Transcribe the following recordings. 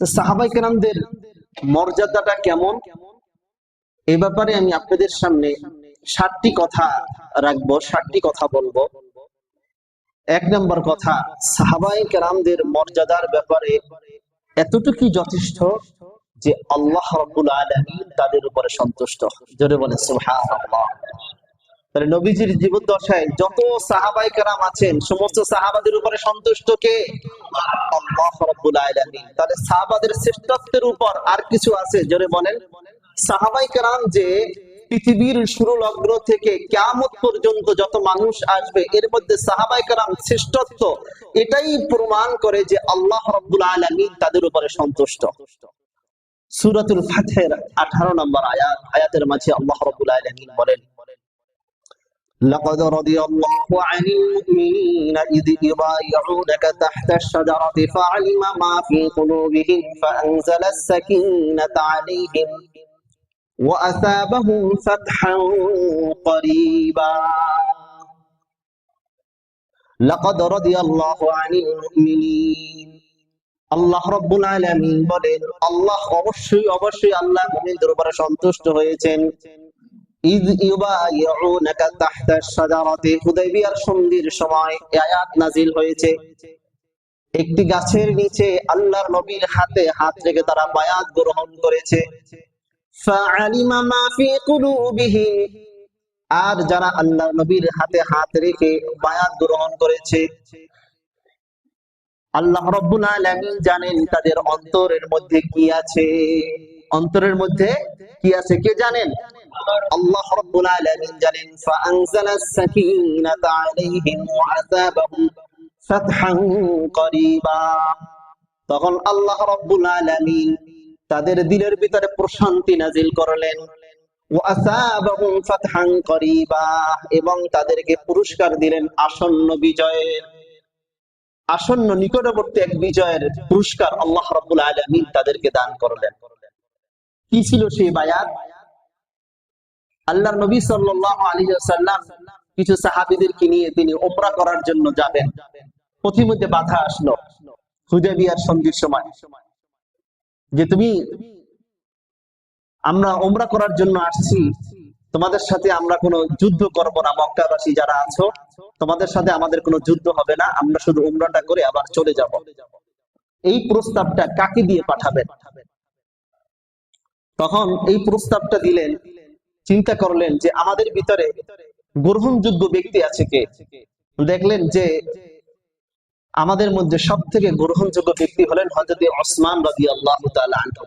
তো সাহাবায়ে কেরামদের মর্যাদাটা কেমন, এ ব্যাপারে আমি আপনাদের সামনে 7টি কথা রাখবো, 7টি কথা বলবো। 1 নম্বর কথা, সাহাবায়ে কেরামদের মর্যাদার ব্যাপারে এতটুকুই যথেষ্ট যে আল্লাহ রাব্বুল আলামিন তাদের উপরে সন্তুষ্ট। জোরে বলেন সুবহানাল্লাহ। তাহলে নবীজির জীবদ্দশায় যত সাহাবায়ে কেরাম আছেন সমস্ত সাহাবাদের উপরে সন্তুষ্ট কে? আল্লাহ রাব্বুল আলামিন। তাহলে সাহাবাদের শ্রেষ্ঠত্বের উপর আর কিছু আছে? জোরে বলেন। সাহাবায়ে কেরাম যে পৃথিবীর শুরু লগ্ন থেকে কিয়ামত পর্যন্ত যত মানুষ আসবে এর মধ্যে সাহাবায়ে কেরাম শ্রেষ্ঠত্ব, এটাই প্রমাণ করে যে আল্লাহ রাব্বুল আলামিন তাদের উপরে সন্তুষ্ট। সূরাতুল ফাতহের 18 নম্বর আয়াতের মাঝে আল্লাহ রাব্বুল আলামিন বলেন, لقد رضي الله عن المؤمنين إذ يبايعونك تحت الشجرة فعلم ما في قلوبهم فأنزل السكينة عليهم وأثابهم فتحا قريبا لقد رضي الله عن المؤمنين। আল্লাহ রাব্বুল আলামিন বলেন, আল্লাহ অবশ্যই আল্লাহ মুমিনদের উপরে সন্তুষ্ট হয়েছেন। ইয ইউবাইউনাকা তাহতা আশ-শাজারাতি, হুদায়বিয়ার সন্ধির সময় এই আয়াত নাযিল হয়েছে। একটি গাছের নিচে আল্লাহর নবীর হাতে হাত রেখে তারা বায়াত গ্রহণ করেছে। ফাআলিমা মা ফি কুলুবিহিম, আর যারা আল্লাহর নবীর হাতে হাত রেখে বায়াত গ্রহণ করেছে আল্লাহ রাব্বুল আলামিন জানেন তাদের অন্তরের মধ্যে কি আছে। অন্তরের মধ্যে কি আছে কে জানেন? আল্লাহ রাব্বুল আলামিন জানেন। ফাআনজালাস সাকিনাতা আলাইহিম ওয়া আযাবাহুম ফাতহান করিবা, তখন আল্লাহ রাব্বুল আলামিন তাদের দিলের ভিতরে প্রশান্তি নাজিল করলেন। ওয়া আযাবাহুম ফাতহান করিবা, এবং তাদেরকে পুরস্কার দিলেন আসন্ন বিজয়ের, আসন্ন নিকটবর্তী এক বিজয়ের পুরস্কার আল্লাহ রাব্বুল আলামিন তাদেরকে দান করলেন। কি ছিল সেই বায়াত? আল্লাহর নবী সাল্লাল্লাহু আলাইহি ওয়াসাল্লাম কিছু সাহাবীদেরকে নিয়ে তিনি উমরা করার জন্য যাবেন। পথিমধ্যে বাধা আসলো হুদায়বিয়ার সন্ধির সময়, যে আমরা উমরা করার জন্য আসছি, তোমাদের সাথে আমরা কোনো যুদ্ধ করব না, মক্কাবাসী যারা আছো তোমাদের সাথে আমাদের কোনো যুদ্ধ হবে না, আমরা শুধু উমরাটা করে আবার চলে যাব। এই প্রস্তাবটা কাকে দিয়ে পাঠাবেন? তখন এই প্রস্তাবটা দিলেন, চিন্তা করলেন যে আমাদের ভিতরে গ্রহণযোগ্য ব্যক্তি আছে কে? দেখলেন যে আমাদের মধ্যে সবথেকে গ্রহণযোগ্য ব্যক্তি হলেন হযরত ওসমান রাদিয়াল্লাহু তাআলা আনহু।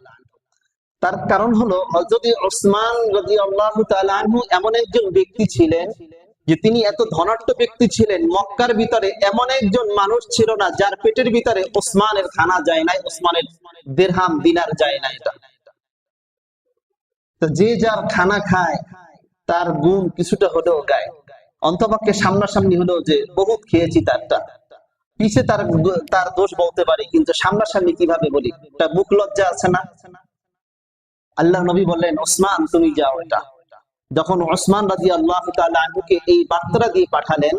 তার কারণ হলো হযরত ওসমান রাদিয়াল্লাহু তাআলা আনহু এমন একজন ব্যক্তি ছিলেন যে তিনি এত ধনাঢ্য ব্যক্তি ছিলেন, মক্কার ভিতরে এমন একজন মানুষ ছিল না যার পেটের ভিতরে ওসমানের খানা যায় নাই, ওসমানের দিরহাম দিনার যায় না। এটা তো যে যার খানা খায় তার গুণ কিছুটা হলেও গায়, অন্তপক্ষে সামনাসামনি হলেও যে বহুত খেয়েছি তারটা, পিছে তার দোষ বলতে পারি, কিন্তু সামনাসামনি কিভাবে বলি, এটা মুখ লজ্জা আছে না? আল্লাহ নবী বললেন, ওসমান তুমি যাও। এটা যখন ওসমান রাদিয়াল্লাহু তাআলা আনহুকে এই বার্তা দিয়ে পাঠালেন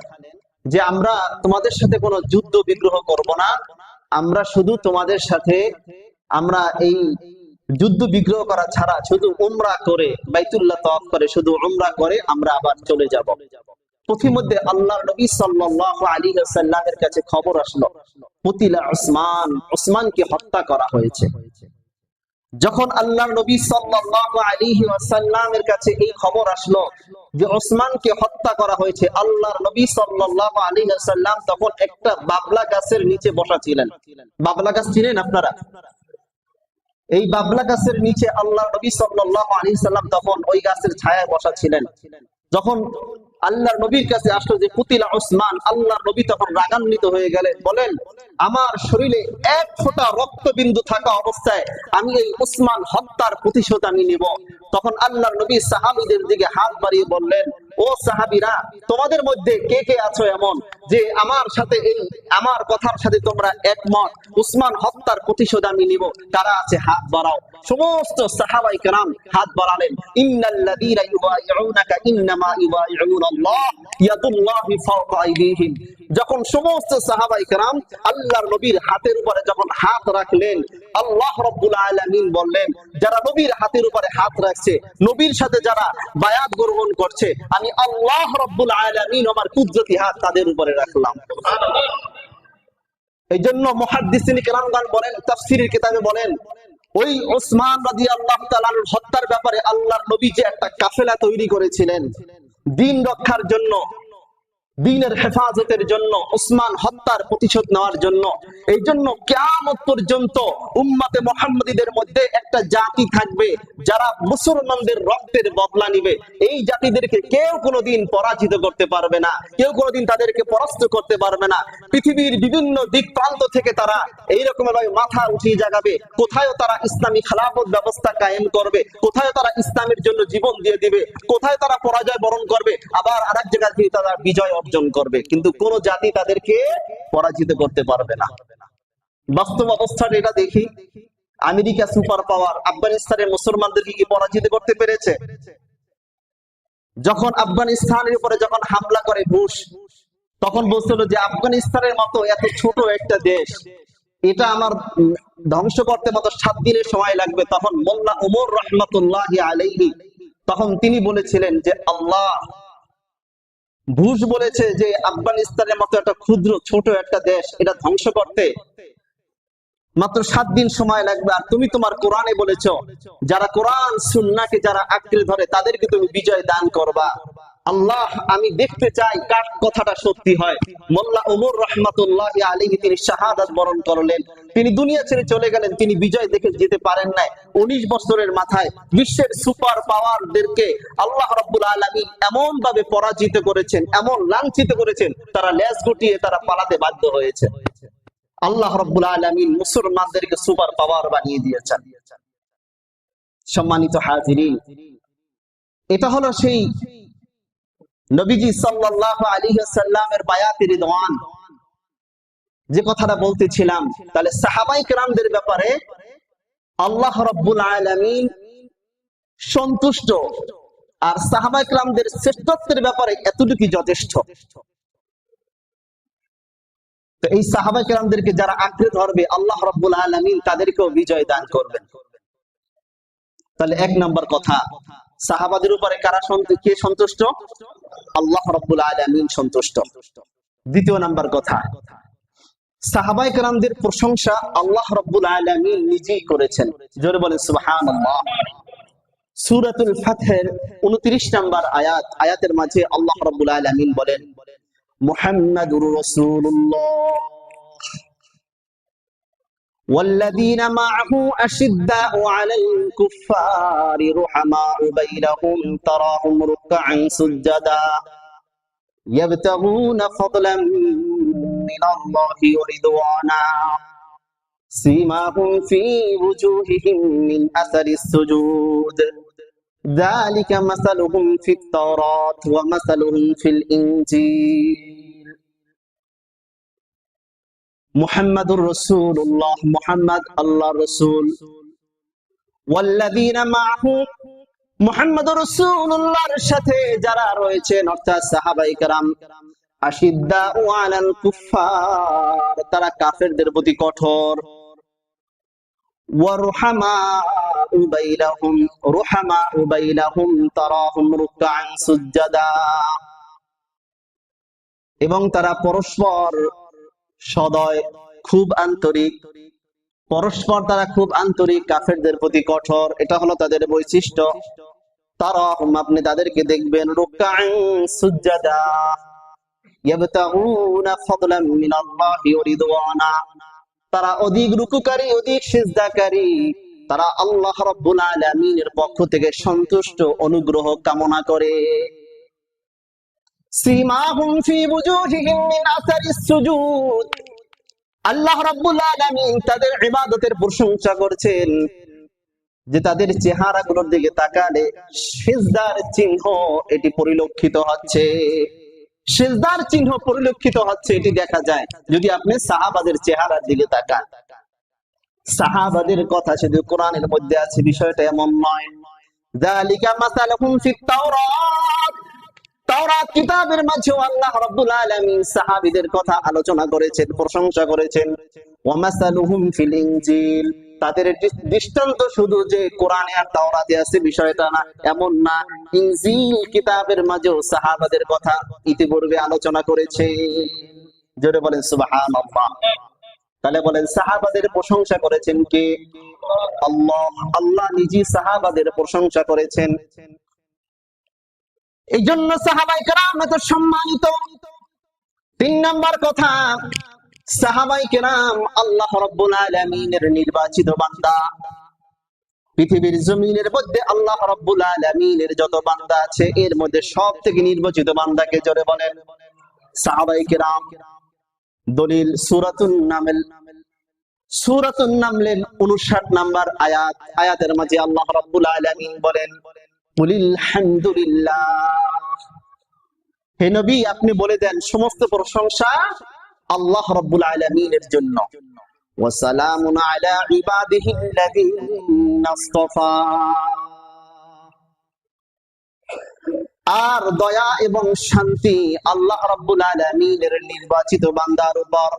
যে আমরা তোমাদের সাথে কোনো যুদ্ধ বিগ্রহ করব না, আমরা শুধু তোমাদের সাথে আমরা এই যুদ্ধ বিগ্রহ করা ছাড়া শুধু উমরা করে বাইতুল্লাহ তাওয়াফ করে শুধু উমরা করে আমরা আবার চলে যাব। পথিমধ্যে আল্লাহর নবী সাল্লাল্লাহু আলাইহি ওয়াসাল্লামের কাছে খবর আসলো কুতিলা উসমান, উসমানকে হত্যা করা হয়েছে। যখন আল্লাহর নবী সাল্লাল্লাহু আলাইহি ওয়াসাল্লামের কাছে এই খবর আসলো যে ওসমানকে হত্যা করা হয়েছে, আল্লাহর নবী সাল্লাল্লাহু আলাইহি ওয়াসাল্লাম তখন একটা বাবলা গাছের নিচে বসা ছিলেন। বাবলা গাছ চিনেন আপনারা? এই বাবলা গাছের নিচে আল্লাহর নবী সাল্লাল্লাহু আলাইহি ওয়াসাল্লাম তখন ওই গাছের ছায়ায় বসা ছিলেন। যখন আল্লাহর নবীর কাছে আসলো যে কুতিলা উসমান, আল্লাহর নবী তখন রাগান্বিত হয়ে গেলেন, বলেন আমার শরীরে এক ফোঁটা রক্তবিন্দু থাকা অবস্থায় আমি এই উসমান হত্যার প্রতিশোধ আমি নিব। তখন আল্লাহর নবী সাহাবীদের দিকে হাত বাড়িয়ে বললেন, ও সাহাবীরা, তোমাদের মধ্যে কে কে আছো এমন যে আমার সাথে এই আমার কথার সাথে তোমরা একমত, উসমান হত্যার প্রতিশোধ আমি নিব? কারা আছে হাত বাড়াও। সমস্ত সাহাবায়ে কেরাম হাত বাড়ালেন। ইন্নাল্লাযীনা ইউবাইউনাকা ইন্নামা ইউবাইউনাল্লাহ ইয়াদুল্লাহি ফাওকা আইদিহিম যখন সমস্ত সাহাবায়ে কেরাম আল্লাহর নবীর হাতের উপরে যখন হাত রাখলেন, আল্লাহ রাব্বুল আলামিন বললেন, যারা নবীর হাতের উপরে হাত রাখছে, নবীর সাথে যারা বায়াত গ্রহণ করছে, আমি আল্লাহ রাব্বুল আলামিন আমার কুদরতি হাত তাদের উপরে রাখলাম। এই জন্য মুহাদ্দিসিন কেরামগণ বলেন, তাফসীরের কিতাবে বলেন, ওই ওসমান রাদিয়াল্লাহু তাআলার হত্যার ব্যাপারে আল্লাহর নবী যে একটা কাফেলা তৈরি করেছিলেন দ্বীন রক্ষার জন্য, দ্বীনের হেফাজতের জন্য, ওসমান হত্যার প্রতিশোধ নেওয়ার জন্য, এই জন্য কিয়ামত পর্যন্ত উম্মতে মুহাম্মাদীদের মধ্যে একটা জাতি থাকবে যারা মুসলমানদের রক্তের বদলা নিবে। এই জাতিদেরকে কেউ কোনোদিন পরাজিত করতে পারবে না, কেউ কোনোদিন তাদেরকে পরাস্ত করতে পারবে না। পৃথিবীর বিভিন্ন দিক প্রান্ত থেকে তারা এইরকম ভাবে মাথা উঠিয়ে জাগাবে, কোথায় তারা ইসলামী খেলাফত ব্যবস্থা কায়েম করবে, কোথায় তারা ইসলামের জন্য জীবন দিয়ে দিবে, কোথায় তারা পরাজয় বরণ করবে, আবার আরেক জায়গায় থেকে তারা বিজয় অর্জন করবে, কিন্তু কোন জাতি তাদেরকে পরাজিত করতে পারবে না। বাস্তব অবস্থাটা এটা দেখি, আমেরিকা সুপার পাওয়ার আফগানিস্তানের মুসলমানদেরকে কি পরাজিত করতে পেরেছে? যখন আফগানিস্তানের উপরে যখন হামলা করে বুশ, তখন বলছিল যে আফগানিস্তানের মতো এত ছোট একটা দেশ, এটা আমার ধ্বংস করতে মতো 7 দিনের সময় লাগবে। তখন মোল্লা ওমর রাহমাতুল্লাহি আলাইহি তখন তিনি বলেছিলেন যে আল্লাহ, বুশ বলেছে যে আফগানিস্তানের মতো একটা ক্ষুদ্র ছোট একটা দেশ, এটা ধ্বংস করতে মাত্র 7 দিন সময় লাগবে, আর তুমি তোমার কোরআনে বলেছো যারা কোরআন সুন্নাহকে যারা আঁকড়ে ধরে তাদেরকে তুমি বিজয় দান করবা। আল্লাহ, আমি দেখতে চাই কার কথাটা সত্যি হয়। মোল্লা ওমর রাহমাতুল্লাহি আলাইহি তিনি শাহাদাত বরণ করলেন, তিনি দুনিয়া ছেড়ে চলে গেলেন, তিনি বিজয় দেখে যেতে পারেন নাই। 19 বছরের মাথায় বিশ্বের সুপার পাওয়ারদেরকে আল্লাহ রাব্বুল আলামিন এমন ভাবে পরাজিত করেছেন, এমন লাঞ্ছিত করেছেন, তারা লেজ গুটিয়ে তারা পালাতে বাধ্য হয়েছে। আল্লাহ রাব্বুল আলামিন মুসলমানদেরকে সুপার পাওয়ার বানিয়ে দিয়েছেন। সম্মানিত হাজিরিন, এটা হলো সেই নবীজি সাল্লাল্লাহু আলাইহি ওয়াসাল্লামের বায়াতে রিদওয়ান, যে কথাটা বলতেছিলাম। তাহলে সাহাবায়ে কেরামদের ব্যাপারে আল্লাহ রাব্বুল আলামিন সন্তুষ্ট, আর সাহাবায়ে কেরামদের শ্রেষ্ঠত্বের ব্যাপারে এতটুকুই যথেষ্ট। তো এই সাহাবায়ে কেরামদেরকে যারা আঁকড়ে ধরবে, আল্লাহ রাব্বুল আলামিন তাদেরকেও বিজয় দান করবেন। তাহলে 1 নম্বর কথা, সাহাবাদের উপরে কারা কে সন্তুষ্ট? আল্লাহ রাব্বুল আলামিন সন্তুষ্ট। 2 নম্বর কথা, সাহাবায়ে কেরামদের প্রশংসা আল্লাহ রাব্বুল আলামিন নিজেই করেছেন। জোরে বলেন সুবহানাল্লাহ। সূরাতুল ফাতহের 29 নম্বর আয়াতের মাঝে আল্লাহ রাব্বুল আলামিন বলেন, মুহাম্মাদুর রাসূলুল্লাহ والذين معه أشداء على الكفار رحماء بينهم تراهم ركعا سجدا يبتغون فضلا من الله ورضوانا سيماهم في وجوههم من أثر السجود ذلك مثلهم في التوراة ومثلهم في الإنجيل মুহাম্মাদুর রাসূলুল্লাহ, মুহাম্মদ আল্লাহর রাসূল, ওয়াল্লাযীনা মাআহু, মুহাম্মাদুর রাসূলুল্লাহর সাথে যারা রয়েছেন অর্থাৎ সাহাবায়ে কেরাম, আশিদ্দাউ আলাল কুফফার, তারা কাফেরদের প্রতি কঠোর, ওয়া রুহামাউ বাইনাহুম, রুহামাউ বাইনাহুম তারাহুম রুকআন সুজদা, এবং তারা পরস্পর সদয়, খুব আন্তরিক, পরস্পর তারা খুব আন্তরিক, কাফেরদের প্রতি কঠোর, এটা হলো তাদের বৈশিষ্ট্য। তারাহুম, আপনি তাদেরকে দেখবেন, রুকআন সুজদা ইয়াবতাগুনা ফাদলাম মিনাল্লাহি ওয়া রিদওয়ানা, তারা অধিক রুকুকারী, অধিক সিজদাকারী, তারা আল্লাহ রাব্বুল আলামিনের পক্ষ থেকে সন্তুষ্ট, অনুগ্রহ কামনা করে। সীমাহুম ফি বুজুহিহিম মিন আসারিস সুজুদ, আল্লাহ রাব্বুল আলামিন তাদের ইবাদতের প্রশংসা করছেন যে তাদের চেহারাগুলোর দিকে তাকালে সিজদার চিহ্ন এটি পরিলক্ষিত হচ্ছে, সিজদার চিহ্ন পরিলক্ষিত হচ্ছে, এটি দেখা যায় যদি আপনি সাহাবাদের চেহারার দিকে তাকান। সাহাবাদের কথা শুধু কোরআনের মধ্যে আছে, বিষয়টা এমন নয়। যালিকা মাসালুহুম ফিত তাওরাত, তাওরাত কিতাবের মাঝে আল্লাহ রাব্বুল আলামিন সাহাবীদের কথা আলোচনা করেছেন, প্রশংসা করেছেন। ওয়া মাসালুহুম ফিল ইনজিল, তাদের দৃষ্টান্ত শুধু যে কোরআনে আর তাওরাতে আছে বিষয়টা না, এমন না, ইনজিল কিতাবের মাঝেও সাহাবাদের কথা ইতিপূর্বে আলোচনা করেছে। জোরে বলেন সুবহানাল্লাহ। তাহলে বলেন সাহাবাদের প্রশংসা করেছেন কে? আল্লাহ। আল্লাহ নিজেই সাহাবাদের প্রশংসা করেছেন। এই জন্য সাহাবায়ে কেরাম এত সম্মানিত। 3 নাম্বার কথা, সাহাবায়ে কেরাম আল্লাহ রাব্বুল আলামিনের নির্বাচিত বান্দা। পৃথিবীর জমিনের মধ্যে আল্লাহ রাব্বুল আলামিনের যত বান্দা আছে এর মধ্যে সবথেকে নির্বাচিত বান্দাকে জোরে বলেন সাহাবায়ে কেরাম। দলিল সূরাতুন নামল, সূরাতুন নামলের 59 নাম্বার আয়াত। আয়াতের মাঝে আল্লাহ রাব্বুল আলামিন বলেন, কুলিল হামদুলিল্লাহ, হে নবী আপনি বলে দেন সমস্ত প্রশংসা আল্লাহ রাব্বুল আলামিনের জন্য। ওয়া সালামুন আলা ইবাদিহিল্লাযীনা ইসতাফা, আর দয়া এবং শান্তি আল্লাহ রাব্বুল আলামিনের নির্বাচিত বান্দার উপর।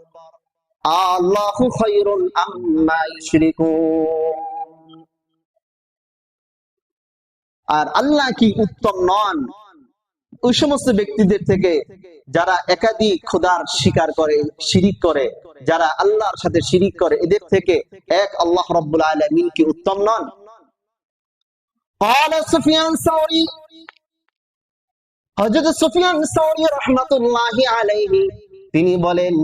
আল্লাহু খায়রুন আম্মা ইউশরিকুন, আর আল্লাহ কি উত্তম নন ওই সমস্ত ব্যক্তিদের থেকে যারা একাধিক খোদার স্বীকার করে, শিরিক করে, যারা আল্লাহর সাথে শিরিক করে, এদের থেকে এক আল্লাহ রাব্বুল আলামিন কি উত্তম নন? قال سفيان الثوري, হযরত সুফিয়ান সাওরী রাহমাতুল্লাহি আলাইহি তিনি বলেন,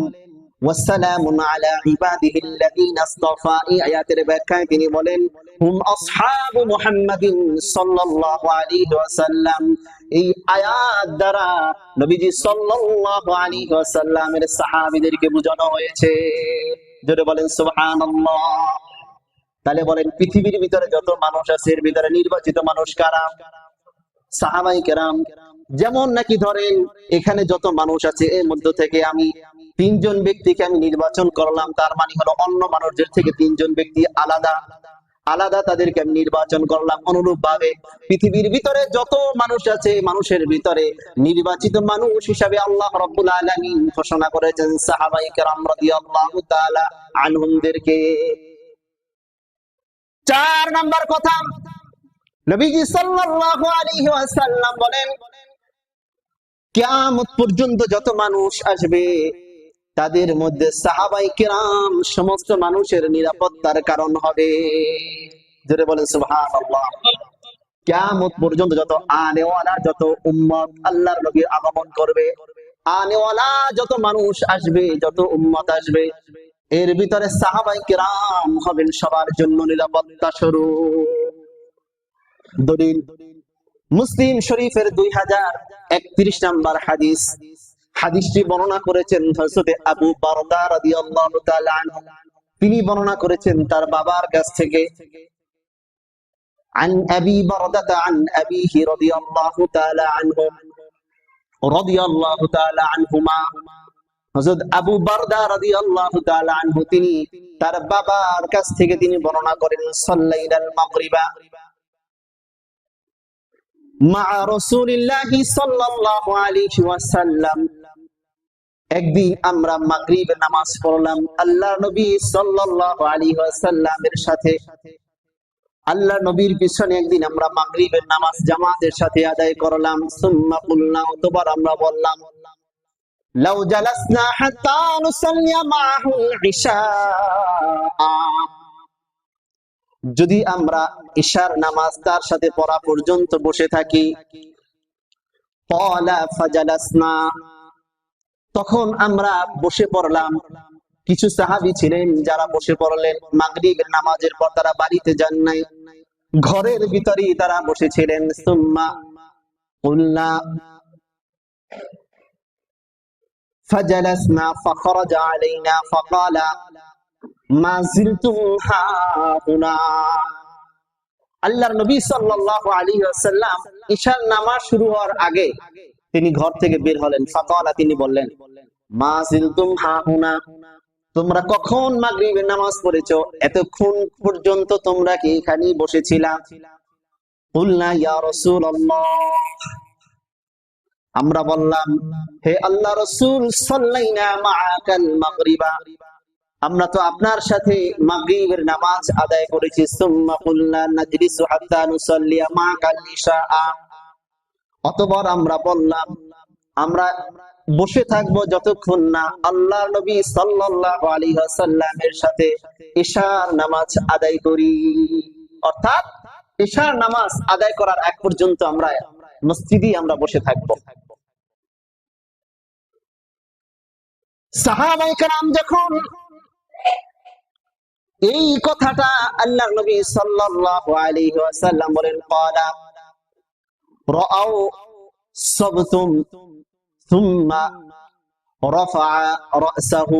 ওয়াসসালামু আলা ইবাদিহিল্লাযীনা ইসতাফা, এই আয়াতের ব্যাখ্যায় তিনি বলেন, হুম আসহাবু মুহাম্মাদিন সাল্লাল্লাহু আলাইহি ওয়াসাল্লাম। এই আয়াত দ্বারা নবীজি সাল্লাল্লাহু আলাইহি ওয়াসাল্লামের সাহাবীদেরকে বোঝানো হয়েছে। জোরে বলেন সুবহানাল্লাহ। তাহলে বলেন পৃথিবীর ভিতরে যত মানুষ আছে এর ভিতরে নির্বাচিত মানুষ কারা? সাহাবায়ে কেরাম। যেমন নাকি ধরেন এখানে যত মানুষ আছে এর মধ্য থেকে আমি 3 জন ব্যক্তিকে আমি নির্বাচন করলাম, তার মানে হলো অন্য মানুষদের থেকে 3 জন ব্যক্তি আলাদা আলাদা, তাদেরকে আমি নির্বাচন করলাম। অনুরূপ ভাবে পৃথিবীর ভিতরে যত মানুষ আছে মানুষের ভিতরে নির্বাচিত মানুষ হিসাবে আল্লাহ রাব্বুল আলামিন ঘোষণা করেছেন সাহাবায়ে কেরাম রাদিয়াল্লাহু তাআলা আনহুমদেরকে। 4 নাম্বার কথা, নবীজি সাল্লাল্লাহু আলাইহি ওয়াসাল্লাম বলেন, কিয়ামত পর্যন্ত যত মানুষ আসবে তাদের মধ্যে সাহাবায়ে কেরাম সমস্ত মানুষের নিরাপত্তার কারণ হবে। জোরে বলেন সুবহানাল্লাহ। কিয়ামত পর্যন্ত যত আনেওয়ালা, যত উম্মত আল্লাহর নবীর আগমন করবে, আনেওয়ালা যত মানুষ আসবে, যত উম্মত আসবে, এর ভিতরে সাহাবায়ে কেরাম হবেন সবার জন্য নিরাপত্তা স্বরূপ। দলিল মুসলিম শরীফের 2031 নাম্বার হাদিস। হাদিসটি বর্ণনা করেছেন হযরত আবু বারদা রাদিয়াল্লাহু তাআলা আনহু। তিনি বর্ণনা করেছেন তার বাবার কাছ থেকে, আন আবি বারদা আন আবিহি রাদিয়াল্লাহু তাআলা আনহু রাদিয়াল্লাহু তাআলা আনহুমা। হযরত আবু বারদা রাদিয়াল্লাহু তাআলা আনহু তিনি তার বাবার কাছ থেকে তিনি বর্ণনা করেন, সাল্লাইনাল মাগরিবা মা রাসূলিল্লাহি সাল্লাল্লাহু আলাইহি ওয়াসাল্লাম, একদিন আমরা মাগরিবের নামাজ পড়লাম আল্লাহর নবী সাল্লাল্লাহু আলাইহি ওয়াসাল্লামের সাথে। আল্লাহর নবীর পিছনে একদিন আমরা মাগরিবের নামাজ জামাতের সাথে আদায় করলাম। সুম্মা কুলনা, অতঃপর আমরা বললাম, লাউ জালাসনা হাত্তা নুসাল্লিয়া মাআহুল ইশা, যদি আমরা ইশার নামাজ তার সাথে পড়া পর্যন্ত বসে থাকি। ক্বালা ফাজালাসনা, তখন আমরা বসে পড়লাম। কিছু সাহাবী ছিলেন যারা বসে পড়লেন, মাগরিবের নামাজের পর তারা বাড়িতে যান নাই, ঘরের ভিতরেই তারা বসেছিলেন। সুম্মা কুলনা ফাজালাসনা ফাখরাজা আলাইনা ফাকালা মা জিলতুম হাহুনা। আল্লাহর নবী সাল্লাল্লাহু আলাইহি ওয়াসাল্লাম ইশার নামাজ শুরু হওয়ার আগে তিনি ঘর থেকে বের হলেন। ফাকালা, তিনি বললেন, মা জিলতুম হাহুনা, তোমরা কখন মাগরিবের নামাজ পড়েছো? এতক্ষণ পর্যন্ত তোমরা কি এখানেই বসেছিলা? কুলনা ইয়া রাসূলুল্লাহ, আমরা বললাম, হে আল্লাহ রাসূল, সাল্লাইনা মাআকাল মাগরিবা, আমরা তো আপনার সাথে মাগরিবের নামাজ আদায় করেছি। সুম্মা কুলনা নাজলিসু হাত্তা নুসাল্লিয়া মাআকাল ইশা, অতঃপর আমরা বললাম আমরা বসে থাকবো যতক্ষণ না আল্লাহ নবী সাল্লাল্লাহু আলাইহি ওয়াসাল্লামের সাথে ইশার নামাজ আদায় করি। অর্থাৎ ইশার নামাজ আদায় করার আগ পর্যন্ত আমরা মসজিদে আমরা বসে থাকবো। সাহাবায়ে কেরাম যখন এই কথাটা আল্লাহর নবী সাল্লাল্লাহু আলাইহি ওয়াসাল্লাম বলেন, ক্বালা রাআউ সাবতুম সুম্মা রাফা রাসাহু,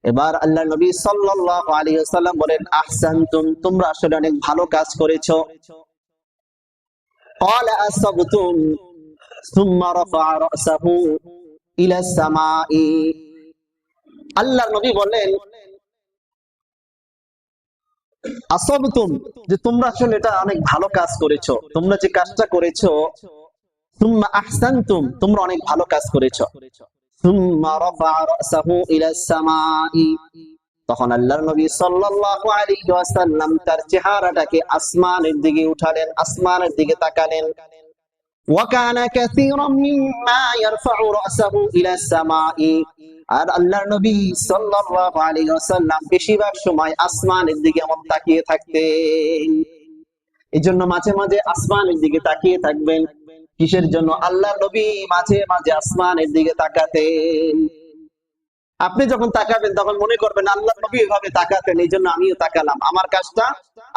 এবার আল্লাহর নবী সাল্লাল্লাহু আলাইহি ওয়াসাল্লাম বলেন, আহসানতুম, তোমরা আসলে অনেক ভালো কাজ করেছো। ক্বালা আসাবতুম সুম্মা রাফা রাসাহু ইলা সামাই, আল্লাহর নবী বলেন আসাবতুম, যে তোমরা আসলে এটা অনেক ভালো কাজ করেছো, তোমরা যে কাজটা করেছো। সুম্মা আহসানতুম, তোমরা অনেক ভালো কাজ করেছো। সুম্মা রাফা রাসাহু ইলা সামাই, তখন আল্লাহর নবী সাল্লাল্লাহু আলাইহি ওয়াসাল্লাম তার চেহারাটাকে আসমানের দিকে উঠালেন, আসমানের দিকে তাকালেন। ওয়া কানা কাসীরাম মিম্মা ইয়ারফাউ রাসাহু ইলা সামাই, আর আল্লাহর নবী সাল্লাল্লাহু আলাইহি ওয়াসাল্লাম বেশিরভাগ সময় আসমানের দিকে এমন তাকিয়ে থাকতেন। এজন্য মাঝে মাঝে আসমানের দিকে তাকিয়ে থাকবেন। কিসের জন্য? আল্লাহর নবী মাঝে মাঝে আসমানের দিকে তাকাতেন। আপনি যখন তাকাবেন তখন মনে করবেন আল্লাহর নবী এভাবে তাকাতেন, এই জন্য আমিও তাকালাম, আমার কাজটা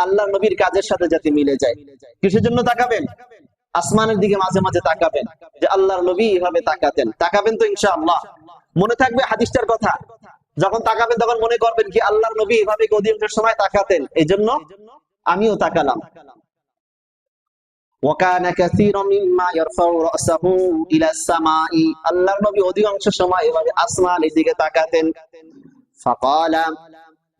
আল্লাহর নবীর কাজের সাথে যাতে মিলে যায়। কিসের জন্য তাকাবেন? আসমানের দিকে মাঝে মাঝে তাকাবেন, যে আল্লাহর নবী এভাবে তাকাতেন। তাকাবেন তো ইনশাআল্লাহ, মনে থাকবে হাদিসটার কথা। যখন তাকাবেন তখন মনে করবেন কি আল্লাহর নবী এভাবে অধিকাংশ সময় তাকাতেন, এই জন্য আমিও তাকালাম। ওয়াকানা কাসীরাম মিম্মা ইয়ারফাউ রাসাহু ইলা সামাই, আল্লাহর নবী অধিকাংশ সময় এভাবে আসমানের দিকে তাকাতেন। ফাকালা,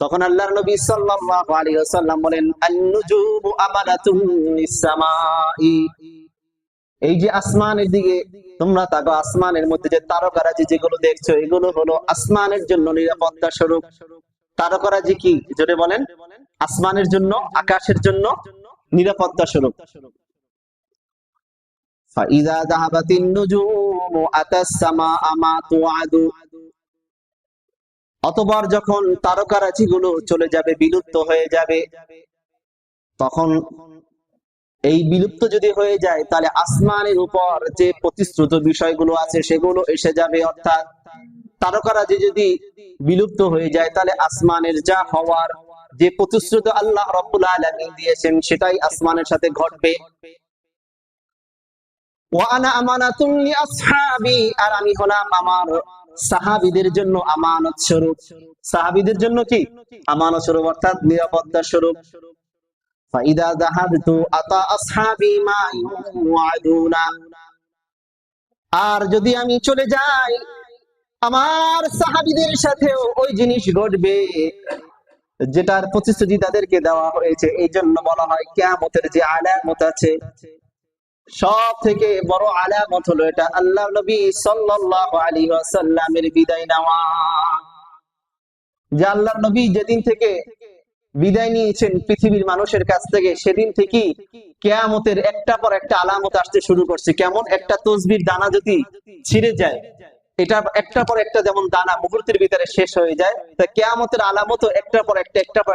তখন আল্লাহর নবী সাল্লাল্লাহু আলাইহি ওয়াসাল্লাম বলেন, আন-নুজুমু আমানাতুন লিস-সামাই, এই যে আসমানের দিকে তোমরা তাকাও, আসমানের মধ্যে যে তারকারাজি যেগুলো দেখছো, এগুলো হলো আসমানের জন্য নিরাপত্তা স্বরূপ। তারকারাজি কি? জোরে বলেন। আসমানের জন্য, আকাশের জন্য নিরাপত্তা স্বরূপ। ফাইযা যাহাবাতিন নুজুমু আতাস সামাআ মা তুআদু, অতঃপর যখন তারকারাজি গুলো চলে যাবে, বিলুপ্ত হয়ে যাবে, তখন এই বিলুপ্ত যদি হয়ে যায় তাহলে আসমানের উপর যে প্রতিশ্রুত বিষয়গুলো আছে সেগুলো এসে যাবে। অর্থাৎ তারকারাজি যদি বিলুপ্ত হয়ে যায় তাহলে আসমানের যা হওয়ার, যে প্রতিশ্রুত আল্লাহ রাব্বুল আলামিন দিয়েছেন সেটাই আসমানের সাথে ঘটবে। ওয়া আনা আমানাতুন লিআসহাবি, আর আমি হলাম আমার সাহাবীদের জন্য আমানত স্বরূপ। সাহাবীদের জন্য কি? আমানত স্বরূপ, অর্থাৎ নিরাপত্তা স্বরূপ। ফাইদা যাহাবতু আতা আসহাবি মা ইউআদুনা, আর যদি আমি চলে যাই আমার সাহাবীদের সাথেও ওই জিনিস ঘটবে যেটার প্রতিশ্রুতি তাদেরকে দেওয়া হয়েছে। এই জন্য বলা হয় কিয়ামতের যে আলামত আছে, সব থেকে বড় আলামত হলো এটা আল্লাহর নবী সাল্লাল্লাহু আলাইহি ওয়াসাল্লামের বিদায় নেওয়া। যে আল্লাহর নবী যেদিন থেকে বিদায় নিয়েছেন পৃথিবীর মানুষের কাছ থেকে, সেদিন থেকে কিয়ামতের একটা পর একটা আলামত আসতে শুরু করছে। কেমন? একটা তসবির দানা যদি ছিঁড়ে যায়, এটা একটা পর একটা যেমন দানা মুহূর্তের ভিতরে শেষ হয়ে যায়, তা কিয়ামতের আলামতও একটা পর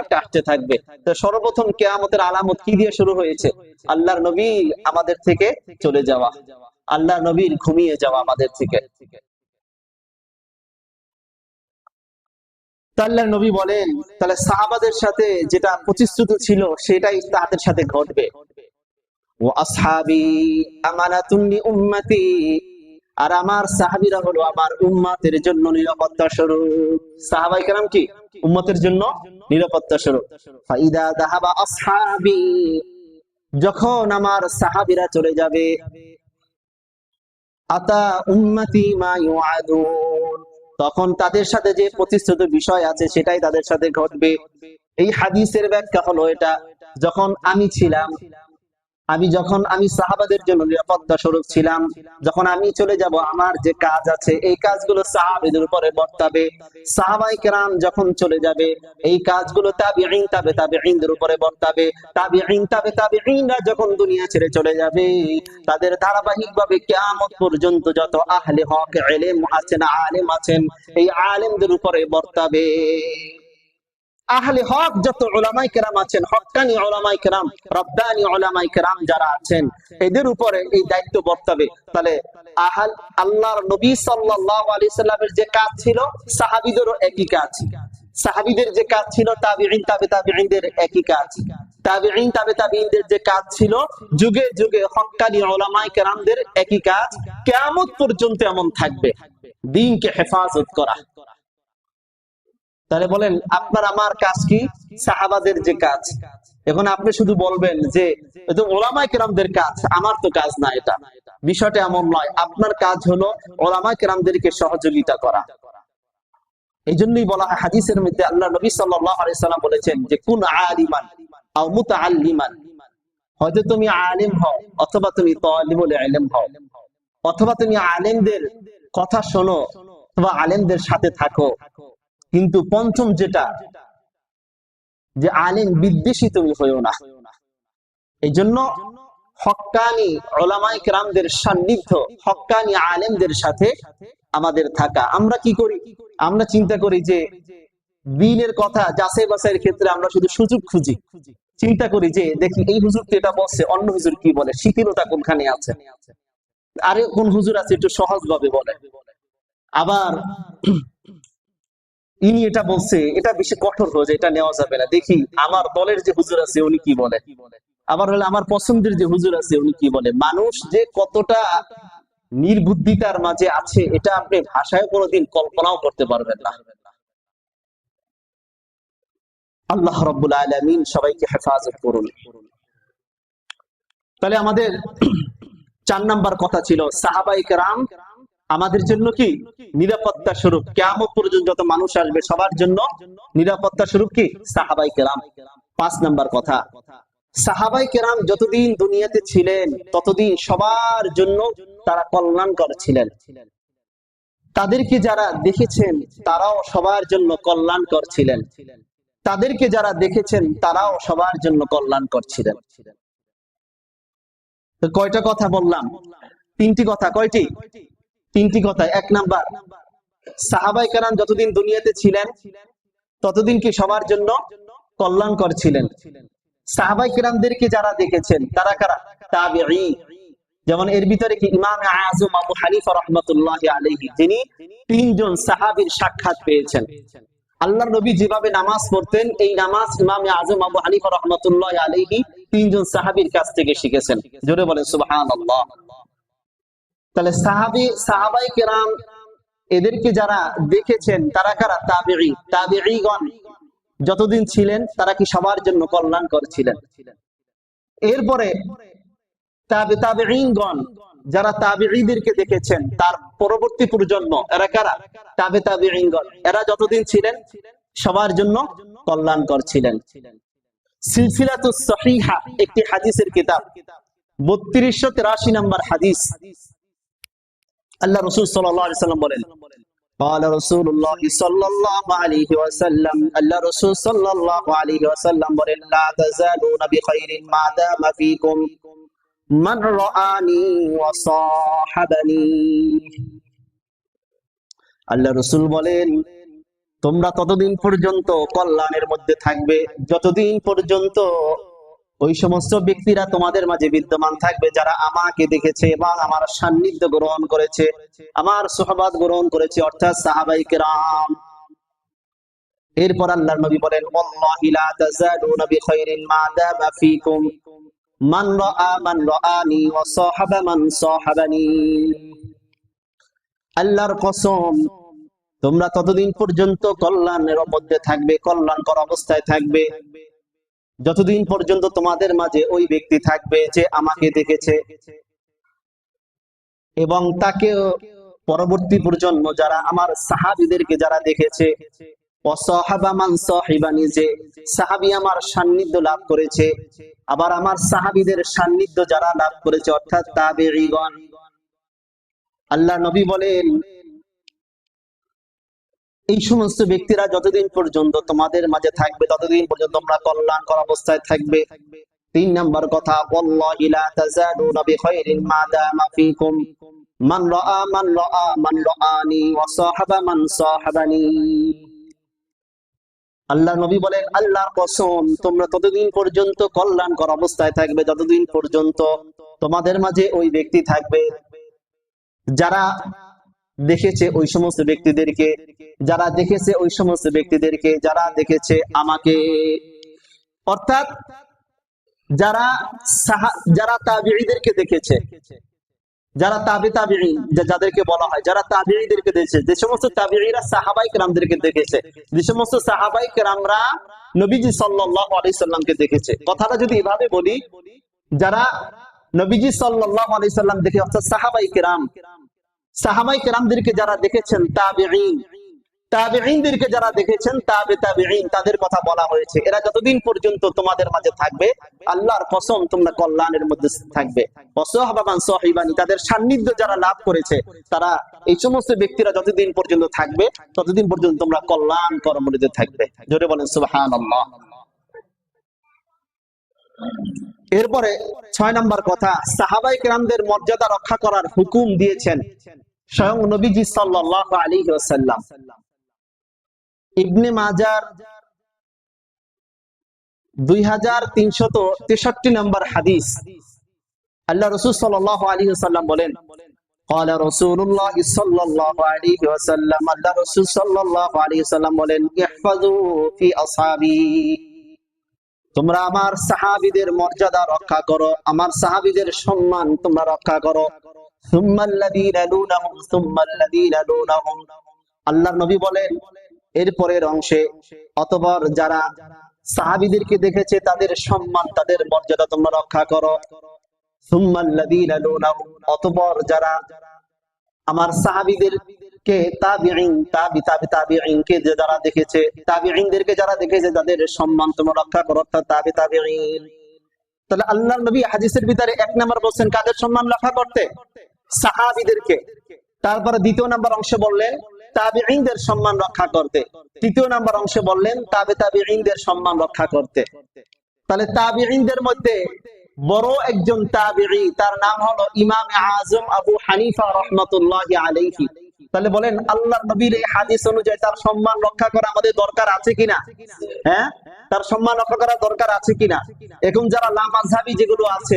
একটা আসতে থাকবে। তো সর্বপ্রথম কিয়ামতের আলামত কি দিয়ে শুরু হয়েছে? আল্লাহর নবী আমাদের থেকে চলে যাওয়া, আল্লাহর নবীর ঘুমিয়ে যাওয়া আমাদের থেকে। আল্লাহর নবী বলেন তাহলে সাহাবাদের সাথে যেটা প্রতিশ্রুত ছিল সেটাই তাদের সাথে ঘটবে। ওয়া আসহাবি আমানাতুন লি উম্মতি, আর আমার সাহাবীরা হলো আমার উম্মতের জন্য নিরাপত্তা স্বরূপ। সাহাবায়ে কেরাম কি? উম্মতের জন্য নিরাপত্তা স্বরূপ। ফাইদা যাহাবা আসহাবি, যখন আমার সাহাবীরা চলে যাবে, আতা উম্মতি মা ইউআদুন, তখন তাদের সাথে যে প্রতিশ্রুত বিষয় আছে সেটাই তাদের সাথে ঘটবে। এই হাদিসের ব্যাখ্যা হলো এটা, যখন আমি ছিলাম, আমি সাহাবাদের জন্য নিরাপত্তা স্বরূপ ছিলাম, যখন আমি চলে যাব আমার যে কাজ আছে এই কাজগুলো সাহাবীদের উপরে বর্তাবে। সাহাবায়ে কেরাম যখন চলে যাবে এই কাজগুলো তাবিঈন তাবে তাবিঈনদের উপরে বর্তাবে। তাবিঈন তাবে তাবিঈনরা যখন দুনিয়া ছেড়ে চলে যাবে তাদের ধারাবাহিকভাবে কিয়ামত পর্যন্ত যত আহলে হক ইলম আছেন, আলেম আছেন, এই আলেমদের উপরে বর্তাবে। আহলে হক যত উলামায়ে কেরাম আছেন, হক্কানি উলামায়ে কেরাম, রব্বানি উলামায়ে কেরাম যারা আছেন, এদের উপরে এই দায়িত্ব বর্তাবে। তাহলে আল্লাহর নবী সাল্লাল্লাহু আলাইহি সাল্লামের যে কাজ ছিল সাহাবীদেরও একই কাজ, সাহাবীদের যে কাজ ছিল তাবিঈন তাবে তাবিঈনদের একই কাজ, তাবিঈন তাবে তাবিঈনদের যে কাজ ছিল যুগে যুগে হক্কানি উলামায়ে কেরামদের একই কাজ, কিয়ামত পর্যন্ত এমন থাকবে, দ্বীনকে হেফাজত করা। তাহলে বলেন আপনার আমার কাজ কি? সাহাবাদের যে কাজ। এখন আপনি শুধু বলবেন যে এটা উলামায়ে কেরামদের কাজ, আমার তো কাজ না। এটা বিষয়টা এমন নয়। আপনার কাজ হলো উলামায়ে কেরামদেরকে সহযোগিতা করা। এই জন্যই বলা হয় হাদিসের মধ্যে আল্লাহ নবী সাল্লাল্লাহু আলাইহি সাল্লাম বলেছেন যে কুন আলিমান আও মুতাআল্লিমান, হয়তো তুমি আলিম হও অথবা তুমি তালিবুল ইলম হও, অথবা তুমি আলেমদের কথা শোনো অথবা আলেমদের সাথে থাকো, কিন্তু পঞ্চম যেটা যে আলেম বিদ্বেষী তুমি হইও না। এই জন্য হক্কানি উলামায়ে কেরামদের সান্নিধ্য, হক্কানি আলেমদের সাথে আমাদের থাকা। আমরা কি করি? আমরা চিন্তা করি যে দ্বীনের কথা যাচাই বাছাইয়ের ক্ষেত্রে আমরা শুধু সুযোগ খুঁজি, চিন্তা করি যে দেখি এই হুজুর তো এটা বলছে, অন্য হুজুর কি বলে, শিথিলতা কোনখানে আছে, আরে কোন হুজুর আছে একটু সহজ ভাবে বলে, আবার ইনি এটা বলছে এটা বেশি কঠোর হয়ে যায়, এটা নেওয়া যাবে না, দেখি আমার দলের যে হুজুর আছে উনি কি বলে, আবার হলে আমার পছন্দের যে হুজুর আছে উনি কি বলে। মানুষ যে কতটা নির্বুদ্ধিতার মাঝে আছে এটা আপনি ভাষায় কোনোদিন কল্পনাও করতে পারবেন না। আল্লাহ রাব্বুল আলামিন সবাইকে হেফাজত করুন। তাহলে আমাদের 4 নাম্বার কথা ছিল সাহাবায়ে কেরাম আমাদের জন্য কি নিরাপত্তা স্বরূপ, কিয়ামত পর্যন্ত যত মানুষ আসবে সবার জন্য নিরাপত্তা স্বরূপ কি সাহাবায়ে কেরাম। 5 নাম্বার কথা, সাহাবায়ে কেরাম যতদিন দুনিয়াতে ছিলেন ততদিন সবার জন্য তারা কল্যাণকর ছিলেন। তাদেরকে যারা দেখেছেন তারাও সবার জন্য কল্যাণকর ছিলেন, তাদেরকে যারা দেখেছেন তারাও সবার জন্য কল্যাণকর ছিলেন। কয়টা কথা বললাম? 3টি কথা। কয়টি? 3টি কথা। 1 নাম্বার, সাহাবায়ে কেরাম যতদিন দুনিয়াতে ছিলেন ততদিন কি সবার জন্য কল্যাণকর ছিলেন। সাহাবায়ে কেরামদেরকে যারা দেখেছেন তারা কারা? তাবিঈ। যেমন এর ভিতরে কি ইমাম আযম আবু হানিফা রাহমাতুল্লাহি আলাইহি, যিনি 3 জন সাহাবীর সাক্ষাৎ পেয়েছেন। আল্লাহর নবী যেভাবে নামাজ পড়তেন এই নামাজ ইমাম আযম আবু হানিফা রাহমাতুল্লাহি আলাইহি 3 জন সাহাবীর কাছ থেকে শিখেছেন। জোরে বলেন সুবহানাল্লাহ। তাহলে সাহাবায়ে কেরাম এদেরকে যারা দেখেছেন তারা কারা? তাবিঈ। তাবিঈগণ যতদিন ছিলেন তারা কি সবার জন্য কল্যাণকর ছিলেন। এরপরে তাবিঈনগণ যারা তাবিঈদেরকে দেখেছেন তার পরবর্তী প্রজন্ম এরা কারা? তাবিঈনগণ, এরা যতদিন ছিলেন সবার জন্য কল্যাণকর ছিলেন। সিলসিলাতুস সহিহা একটি হাদিসের কিতাব, 3283 নম্বর হাদিস। আল্লাহ রাসূল সাল্লাল্লাহু আলাইহি ওয়াসাল্লাম বলেন, قال رسول الله صلى الله عليه وسلم, আল্লাহ রাসূল সাল্লাল্লাহু আলাইহি ওয়াসাল্লাম বলেন, লা তাযালুনা বিখাইরিন মা দামা ফীকুম মান রাআনি ওয়া সাহাবানি। আল্লাহ রাসূল বলেন তোমরা ততদিন পর্যন্ত কল্যাণের মধ্যে থাকবে যতদিন পর্যন্ত ওই সমস্ত ব্যক্তিরা তোমাদের মাঝে বিদ্যমান থাকবে যারা আমাকে দেখেছে এবং আমার সান্নিধ্য গ্রহণ করেছে, আমার সুহবাত গ্রহণ করেছে, অর্থাৎ সাহাবায়ে কেরাম। এরপর আল্লাহর নবী বলেন, ওয়াল্লাহি লা তাযালুনা বিখাইরিন মা দামা ফীকুম মান রাআনি ওয়া সাহাবা মান সাহাবানি। আল্লাহর কসম তোমরা ততদিন পর্যন্ত কল্যাণের মধ্যে থাকবে, কল্যাণকর অবস্থায় থাকবে যতদিন পর্যন্ত তোমাদের মাঝে ওই ব্যক্তি থাকবে যে আমাকে দেখেছে এবং তাকে পরবর্তী প্রজন্ম যারা আমার সাহাবীদেরকে যারা দেখেছে ওয়াসাহাবা মান সাহিবানি, যে সাহাবী আমার সান্নিধ্য লাভ করেছে, আবার আমার সাহাবীদের সান্নিধ্য যারা লাভ করেছে অর্থাৎ তাবেঈগণ। আল্লাহ নবী বলেন এই সমস্ত ব্যক্তিরা যতদিন পর্যন্ত তোমাদের মাঝে থাকবে ততদিন পর্যন্ত তোমরা কল্যাণকর অবস্থায় থাকবে। 3 নাম্বার কথা, ওয়াল্লাহি লা তাজালুনা বিখাইরিন মা দামা ফীকুম মান রাআ মান রাআনি ওয়া সাহাবা মান সাহাবানি। আল্লাহ নবী বলেন আল্লাহর কসম, তোমরা ততদিন পর্যন্ত কল্যাণকর অবস্থায় থাকবে যতদিন পর্যন্ত তোমাদের মাঝে ওই ব্যক্তি থাকবে যারা দেখেছে ওই সমস্ত ব্যক্তিদেরকে, যারা দেখেছে ওই সমস্ত ব্যক্তিদেরকে, যারা দেখেছে আমাকে। অর্থাৎ যারা তাবিঈদেরকে দেখেছে, যারা তাবিঈন যাদেরকে বলা হয়, যারা তাবিঈদেরকে দেখেছে, যে সমস্ত তাবিঈরা সাহাবায়ে কেরামদেরকে দেখেছে, যে সমস্ত সাহাবায়ে কেরামরা নবীজি সাল্লাল্লাহু আলাইহি সাল্লামকে দেখেছে। কথাটা যদি এভাবে বলি, যারা নবীজি সাল্লাল্লাহু আলাইহি সাল্লাম দেখে অর্থাৎ সাহাবায়ে কেরামদেরকে যারা দেখেছেন তাবিঈনদেরকে যারা দেখেছেন তাবিঈন, তাদের কথা বলা হয়েছে। এরা যতদিন পর্যন্ত তোমাদের মাঝে থাকবে আল্লাহর কসম তোমরা কল্যাণের মধ্যে থাকবে। ওয়াসাহাবা মান সাহিবানি, তাদের সান্নিধ্য যারা লাভ করেছে, তারা এই সমস্ত ব্যক্তিরা যতদিন পর্যন্ত থাকবে ততদিন পর্যন্ত তোমরা কল্যাণকর মধ্যে থাকবে। জোরে বলেন সুবহানাল্লাহ। এরপরে 6 নাম্বার কথা, সাহাবায়ে কেরামদের মর্যাদা রক্ষা করার হুকুম দিয়েছেন স্বয়ং নবীজি সাল্লাল্লাহু আলাইহি ওয়াসাল্লাম। ইবনে মাজার 2363 নম্বর হাদিস, আল্লাহ রাসূল সাল্লাল্লাহু আলাইহি ওয়াসাল্লাম বলেন, قال رسول الله صلى الله عليه وسلم, আল্লাহ রাসূল সাল্লাল্লাহু আলাইহি ওয়াসাল্লাম বলেন, ইহফাযু ফি আসহাবি, তোমরা আমার সাহাবীদের মর্যাদা রক্ষা করো, আমার সাহাবীদের সম্মান তোমরা রক্ষা করো। সুম্মাল্লাযীনা লুনাহুম সুম্মাল্লাযীনা লুনাহুম, আল্লাহর নবী বলেন এর পরের অংশে, অতঃপর যারা সাহাবীদেরকে দেখেছে তাদের সম্মান তাদের মর্যাদা তোমরা রক্ষা করো। সুম্মাল্লাযীনা লুনাহুম, অতঃপর যারা আমার সাহাবীদেরকে তাবিঈনকে যারা দেখেছে, তাবিঈনদেরকে যারা দেখেছে তাদের সম্মান তোমরা রক্ষা করো, অর্থাৎ তাবিঈন। তাহলে আল্লাহর নবী হাদিসের ভিতরে 1 নাম্বার বলছেন কাদের সম্মান রক্ষা করতে? সাহাবীদেরকে। তারপরে 2 নাম্বার অংশে বললেন তাবিঈনদের সম্মান রক্ষা করতে। 3 নাম্বার অংশে বললেন তাবিঈনদের সম্মান রক্ষা করতে। তাহলে তাবিঈনদের মধ্যে বড় একজন তাবিঈ, তার নাম হলো ইমাম আযম আবু হানিফা রাহমাতুল্লাহি আলাইহি। তাহলে বলেন আল্লাহর নবীর এই হাদিস অনুযায়ী তার সম্মান রক্ষা করা আমাদের দরকার আছে কিনা? হ্যাঁ, তার সম্মান রক্ষা করা দরকার আছে কিনা? এখন যারা লামাযহাবী যেগুলো আছে,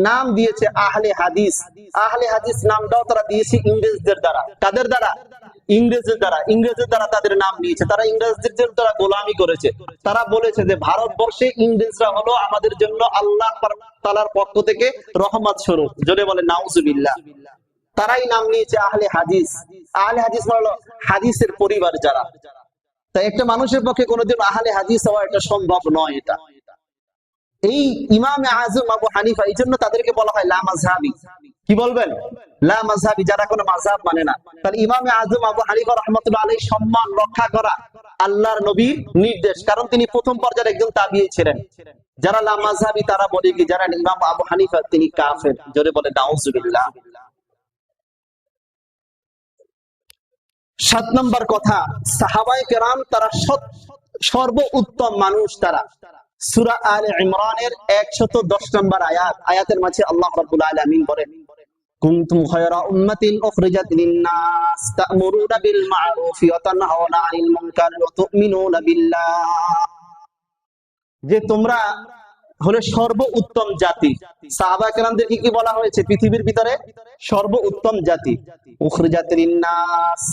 নাম দিয়েছে আহলে হাদিস। আহলে হাদিস নামটাও তারা দিয়েছে ইংরেজদের দ্বারা। কাদের দ্বারা? ইংরেজদের দ্বারা তাদের নাম নিয়েছে। তারা ইংরেজদের দ্বারা গোলামি করেছে। তারা বলেছে যে ভারতবর্ষে ইংরেজরা হলো আমাদের জন্য আল্লাহ তাআলার পক্ষ থেকে রহমত স্বরূপ। জোরে বলে নাউজুবিল্লাহ। তারাই নাম নিয়েছে আহলে হাদিস। আহলে হাদিস হলো হাদিসের পরিবার যারা। তাই একটা মানুষের পক্ষে কোনোদিন আহলে হাদিস হওয়া এটা সম্ভব নয়। এটা এই ইমামে আযম আবু হানিফা, এই জন্য তাদেরকে বলা হয় লামাযহাবী। কি বলবেন? লামাযহাবী, যারা কোনো মাযহাব মানে না। তাহলে ইমামে আযম আবু হানিফা রাহমাতুল্লাহ আলাইহি সম্মান রক্ষা করা আল্লাহর নবীর নির্দেশ, কারণ তিনি প্রথম পর্যায়ের একজন তাবিঈ ছিলেন। যারা লামাযহাবী তারা বলে কি যারা ইমাম আবু হানিফা তিনি কাফের। জোরে বলে নাউজুবিল্লাহ। 7 নম্বর কথা, সাহাবায়ে কেরাম তারা সর্ব উত্তম মানুষ। তারা সূরা আলে ইমরানের 110 নম্বর আয়াতের মাঝে আল্লাহ রাব্বুল আলামিন বলেন, কুনতুম খায়রা উম্মাতিন উখরিজাত লিন-নাস তা'মুরুনা বিল মা'রুফি ওয়া তানহাউনা আনিল মুনকার ওয়া তু'মিনুনা বিল্লাহ, যে তোমরা হলে সর্ব উত্তম জাতি। সাহাবায়ে কেরামদেরকে কি বলা হয়েছে? পৃথিবীর ভিতরে সর্ব উত্তম জাতি। উখরিজাত লিন-নাস,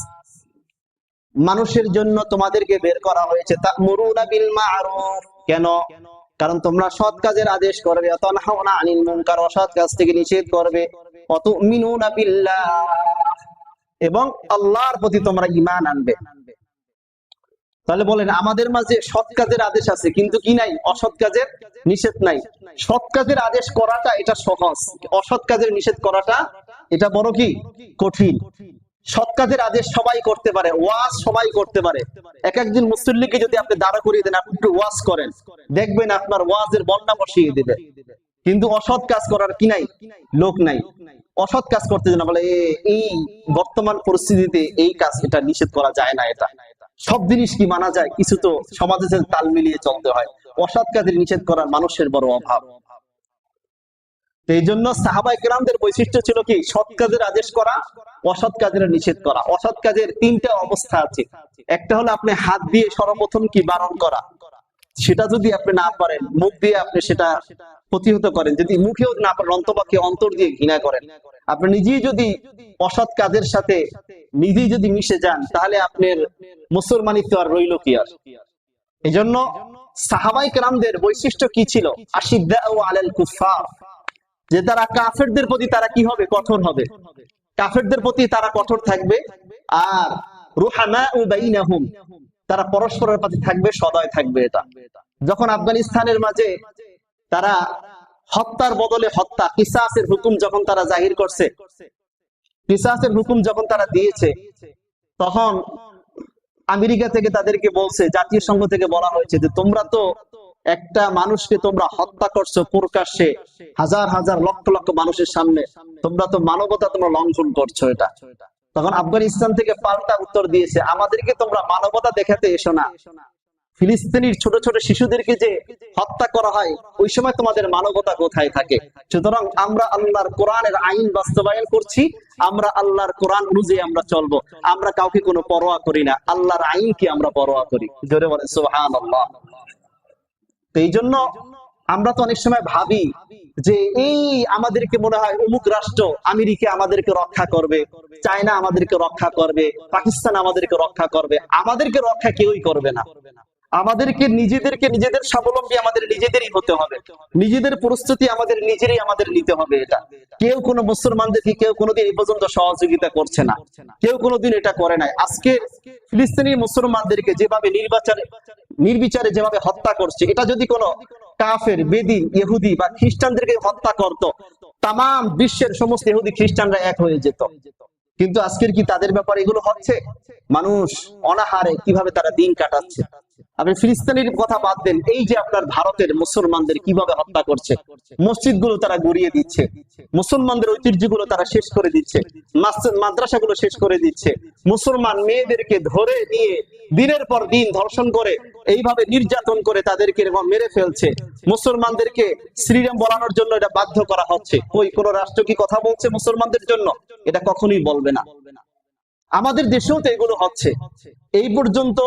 মানুষের জন্য তোমাদেরকে বের করা হয়েছে। তা'মুরুনা বিল মা'রুফ, কেন? কারণ তোমরা সৎ কাজের আদেশ করবে, তানহাউনা আনিল মুনকার, অসৎ কাজ থেকে নিষেধ করবে, ওয়া তু'মিনুনা বিল্লাহ, এবং আল্লাহর প্রতি তোমরা ঈমান আনবে। তাহলে বলেন আমাদের মাঝে সৎ কাজের আদেশ আছে কিন্তু কি নাই? অসৎ কাজের নিষেধ নাই। সৎ কাজের আদেশ করাটা এটা সহজ, অসৎ কাজের নিষেধ করাটা এটা বড় কি কঠিন। সৎ কাজের আদেশ সবাই করতে পারে, ওয়াজ সবাই করতে পারে। এক একজন মুসল্লিকে যদি আপনি দাঁড়া করিয়ে দেন, আপনি একটু ওয়াজ করেন, দেখবেন আপনার ওয়াজের বন্যা বসিয়ে দিবে। কিন্তু অসৎ কাজ করার কি নাই, লোক নাই। অসৎ কাজ করতে না বলে এই বর্তমান পরিস্থিতিতে এই কাজ, এটা নিষেধ করা যায় না। এটা সব জিনিস কি মানা যায়? কিছু তো সমাজের তাল মিলিয়ে চলতে হয়। অসৎ কাজের নিষেধ করার মানুষের বড় অভাব। এই জন্য সাহাবায়ে কেরামদের বৈশিষ্ট্য ছিল কি? সৎ কাজের আদেশ করা, অসৎ কাজের নিষেধ করা। অসৎ কাজের তিনটা অবস্থা আছে। একটা হলো আপনি হাত দিয়ে সর্বপ্রথম কি বারণ করা, সেটা যদি আপনি না পারেন, মুখ দিয়ে আপনি সেটা প্রতিহত করেন। যদি মুখেও না পারেন, অন্তপাকে অন্তর দিয়ে ঘৃণা করেন। আপনি নিজেই যদি অসৎ কাজের সাথে নিজেই যদি মিশে যান, তাহলে আপনার মুসলমানিত্ব আর রইল কি? আর এই জন্য সাহাবায়ে কেরামদের বৈশিষ্ট্য কি ছিল? আশিদ্দাউ আলাল কুফার, যে তারা কাফেরদের প্রতি তারা কি হবে? কঠোর হবে। কাফেরদের প্রতি তারা কঠোর থাকবে। আর রুহামাউ বাইনাহুম, তারা পরস্পরের প্রতি থাকবে, সদয় থাকবে। এটা যখন আফগানিস্তানের মাঝে তারা হত্যার বদলে হত্যা, কিসাসের হুকুম যখন তারা জাহির করছে, কিসাসের হুকুম যখন তারা দিয়েছে, তখন আমেরিকা থেকে তাদেরকে বলছে, জাতীয় সংঘ থেকে বলা হয়েছে যে তোমরা তো একটা মানুষকে তোমরা হত্যা করছো প্রকাশ্যে, হাজার হাজার লক্ষ লক্ষ মানুষের সামনে, তোমরা তো মানবতা তোমরা লঙ্ঘন করছো। এটা তখন আফগানিস্তান থেকে পাল্টা উত্তর দিয়েছে, আমাদেরকে তোমরা মানবতা দেখাতে এসো না। ফিলিস্তিনির ছোট ছোট শিশুদেরকে যে হত্যা করা হয়, ওই সময় তোমাদের মানবতা কোথায় থাকে? সুতরাং আমরা আল্লাহর কোরআনের আইন বাস্তবায়ন করছি, আমরা আল্লাহর কোরআন অনুযায়ী আমরা চলবো, আমরা কাউকে কোনো পরোয়া করি না, আল্লাহর আইন কি আমরা পরোয়া করি। জোরে বলেন সুবহানাল্লাহ। তো এই জন্য আমরা তো অনেক সময় ভাবি যে এই আমাদেরকে মনে হয় অমুক রাষ্ট্র আমেরিকা আমাদেরকে রক্ষা করবে, চায়না আমাদেরকে রক্ষা করবে, পাকিস্তান আমাদেরকে রক্ষা করবে। আমাদেরকে রক্ষা কেউই করবে না। আমাদেরকে নিজেদের স্বাবলম্বী আমাদের নিজেদেরই হতে হবে। নিজেদের প্রস্তুতি আমাদের নিতে হবে। এটা কেউ কোনো মুসলমানদেরকে কেউ কোনোদিন এই পর্যন্ত সহযোগিতা করছে না, কেউ কোনোদিন এটা করে নাই। আজকে ফিলিস্তিনি মুসলমানদেরকে যেভাবে নির্বিচারে যেভাবে হত্যা করছে, এটা যদি কোনো কাফের, বেদিন, ইহুদি বা খ্রিস্টানদেরকে হত্যা করত, তাম বিশ্বের সমস্ত ইহুদি খ্রিস্টানরা এক হয়ে যেত। কিন্তু আজকের কি তাদের ব্যাপারে এগুলো হচ্ছে? মানুষ অনাহারে কিভাবে তারা দিন কাটাচ্ছে। আপনি ফিলিস্তিনের কথা বাদ দেন, এই যে আপনার ভারতের মুসলমানদের কিভাবে হত্যা করছে, মসজিদগুলো তারা গড়িয়ে দিচ্ছে, মুসলমানদের ঐতিহ্যগুলো তারা শেষ করে দিচ্ছে, মাদ্রাসাগুলো শেষ করে দিচ্ছে, মুসলমান মেয়েদেরকে ধরে নিয়ে দিনের পর দিন ধর্ষণ করে, এইভাবে নির্যাতন করে তাদেরকে মেরে ফেলছে। মুসলমানদেরকে শ্রীরাম বলানোর জন্য এটা বাধ্য করা হচ্ছে। কই কোন রাষ্ট্র কি কথা বলছে মুসলমানদের জন্য? এটা কখনোই বলবে না। আমাদের দেশেও তো এগুলো হচ্ছে। এই পর্যন্ত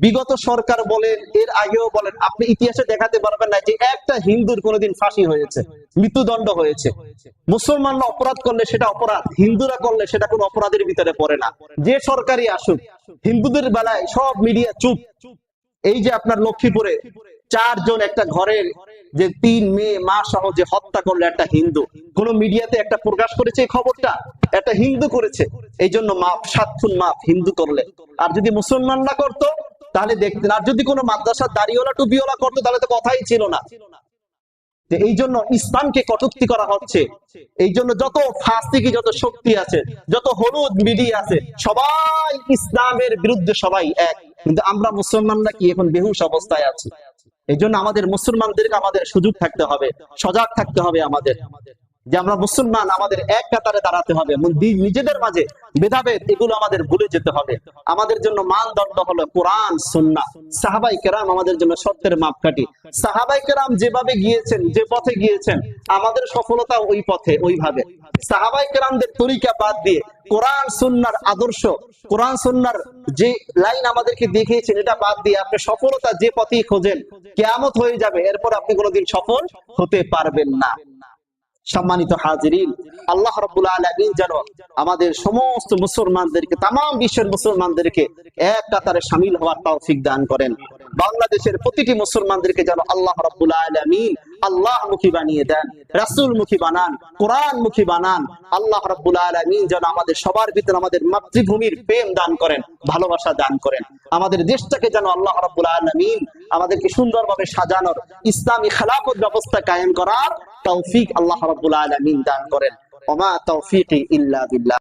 বিগত সরকার বলেন, এর আগেও বলেন, আপনি ইতিহাসে দেখাতে পারবেন না যে একটা হিন্দুর কোনোদিন ফাঁসি হয়েছে, মৃত্যুদণ্ড হয়েছে। মুসলমানরা অপরাধ করলে সেটা অপরাধ, হিন্দুরা করলে সেটা কোনো অপরাধের ভিতরে পড়ে না। যে সরকারই আসুক, হিন্দুদের বেলায় সব মিডিয়া চুপ। এই যে আপনার লক্ষ্মীপুরে 4 জন একটা ঘরের যে 3 মেয়ে মা সহ যে হত্যা করলো একটা হিন্দু, কোন মিডিয়াতে একটা প্রকাশ করেছে এই খবরটা? একটা হিন্দু করেছে। এই জন্য মাপ, 7 খুন মাপ হিন্দু করলে। আর যদি মুসলমানরা করতো তাহলে দেখতেন। আর যদি কোনো মাদ্রাসার দাড়িওয়ালা টুপিওয়ালা করতো তাহলে তো কথাই ছিল না। এই জন্য ইসলামকে কটূক্তি করা হচ্ছে। এই জন্য যত ফাসিকি, যত শক্তি আছে, যত হলুদ মিডিয়া আছে, সবাই ইসলামের বিরুদ্ধে, সবাই এক। কিন্তু আমরা মুসলমানরা কি এখন বেহুশ অবস্থায় আছি। এই জন্য আমাদের মুসলমানদেরকে আমাদের সুযোগ থাকতে হবে, সজাগ থাকতে হবে আমাদের, যে আমরা মুসলমান, আমাদের এক কাতারে দাঁড়াতে হবে। নিজেদের মাঝে ভেদাভেদ এগুলো আমাদের ভুলে যেতে হবে। আমাদের জন্য মানদণ্ড হলো কোরআন, সুন্নাহ। সাহাবায়ে কেরাম আমাদের জন্য সত্যের মাপকাঠি। সাহাবায়ে কেরাম যেভাবে গিয়েছেন, যে পথে গিয়েছেন, আমাদের সফলতা ওই পথে, ওইভাবে। সাহাবায়ে কেরামদের তরিকা বাদ দিয়ে কোরআন সুন্নাহর আদর্শ, কোরআন সুন্নাহর যে লাইন আমাদেরকে দেখিয়েছেন, এটা বাদ দিয়ে আপনি সফলতা যে পথেই খোঁজেন, কিয়ামত হয়ে যাবে, এরপর আপনি কোনোদিন সফল হতে পারবেন না। সম্মানিত হাজিরিন, আল্লাহ রাব্বুল আলামিন যেন আমাদের সমস্ত মুসলমানদেরকে, তাম বিশ্বের মুসলমানদেরকে এক কাতারে শামিল হওয়ার তৌফিক দান করেন। বাংলাদেশের প্রতিটি মুসলমানদেরকে যেন আল্লাহ রাব্বুল আলামিন আল্লাহমুখী বানিয়ে দেন, রাসূলমুখী বানান, কোরআনমুখী বানান। আল্লাহ রাব্বুল আলামিন যেন আমাদের সবার ভিতরে আমাদের মাতৃভূমির প্রেম দান করেন, ভালোবাসা দান করেন। আমাদের দেশটাকে যেন আল্লাহ রাব্বুল আলামিন আমাদেরকে সুন্দরভাবে সাজানোর, ইসলামী খেলাফত ব্যবস্থা কায়েম করার তৌফিক আল্লাহ রাব্বুল আলামিন দান করেন। ওমা তৌফিকি ইল্লা বিল্লাহ।